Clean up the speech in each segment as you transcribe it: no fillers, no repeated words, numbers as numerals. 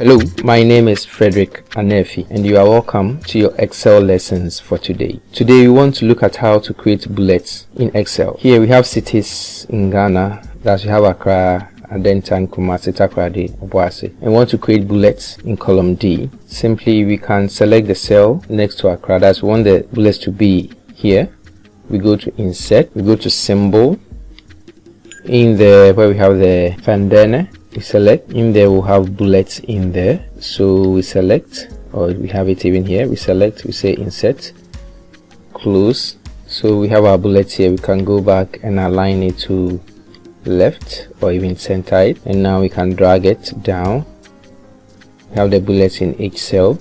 Hello, my name is Frederick Anefi and you are welcome to your Excel lessons for today. Today we want to look at how to create bullets in Excel. Here we have cities in Ghana, that we have Accra, Adenta, Kumasi, Takoradi, Obuasi. And we want to create bullets in column D. Simply we can select the cell next to Accra, that's we want the bullets to be here. We go to insert, we go to symbol. In there where we have the Fandene, we select. In there we'll have bullets in there, so we select, or we have it even here. We select, we say insert, close. So we have our bullets here. We can go back and align it to left or even center it, and now we can drag it down. We have the bullets in each cell.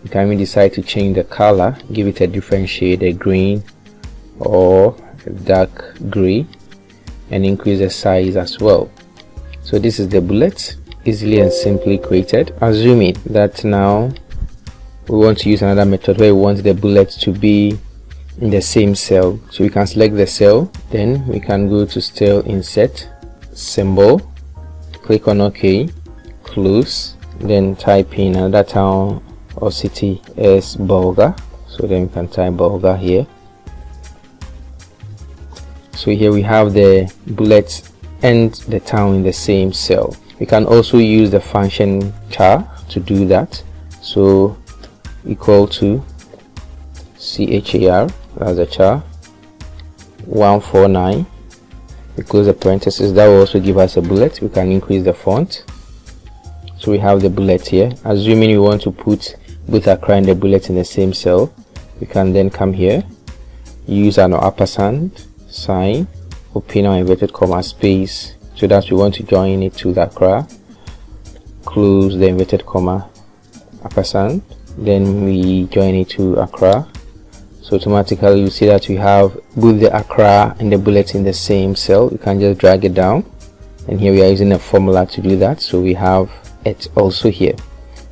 We can even decide to change the color, give it a different shade, a green or a dark gray, and increase the size as well. So this is the bullet, easily and simply created. Assuming that now we want to use another method where we want the bullets to be in the same cell, so we can select the cell, then we can go to still insert, symbol, click on OK, close, then type in another town or city as Bolga. So then we can type Bolga here. So here we have the bullets and the town in the same cell. We can also use the function char to do that. So equal to char, that's the char, 149. We close the parentheses. That will also give us a bullet. We can increase the font. So we have the bullet here. Assuming we want to put both Accra and the bullet in the same cell, we can then come here, use an ampersand sign, open our inverted comma space, so that we want to join it to the Accra, close the inverted comma ampersand, then we join it to Accra. So automatically you see that we have both the Accra and the bullet in the same cell. You can just drag it down, and here we are using a formula to do that, so we have it also here.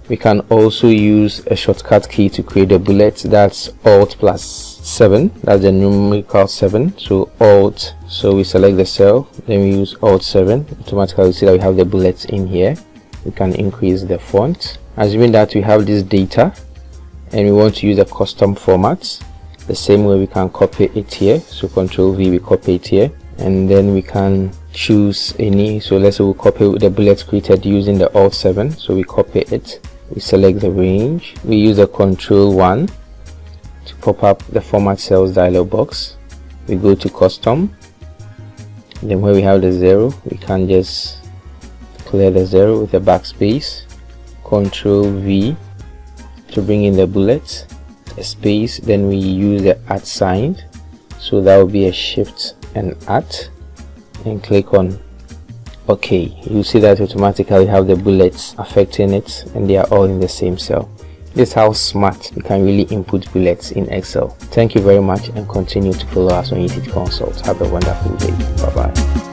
We can also use a shortcut key to create a bullet, that's Alt plus 7, that's the numerical 7. So Alt, so we select the cell, then we use Alt 7. Automatically you see that we have the bullets in here. We can increase the font. Assuming that we have this data and we want to use a custom format, the same way we can copy it here. So Control V, we copy it here, and then we can choose any. So let's say we'll copy the bullets created using the Alt 7. So we copy it, we select the range, we use the Control 1 to pop up the format cells dialog box. We go to custom, then where we have the 0, we can just clear the 0 with the backspace, Control V to bring in the bullets, a space, then we use the @ sign, so that will be a shift and @ and click on OK. You see that automatically have the bullets affecting it, and they are all in the same cell. This is how smart you can really input bullets in Excel. Thank you very much, and continue to follow us on YouTube Consult. Have a wonderful day. Bye bye.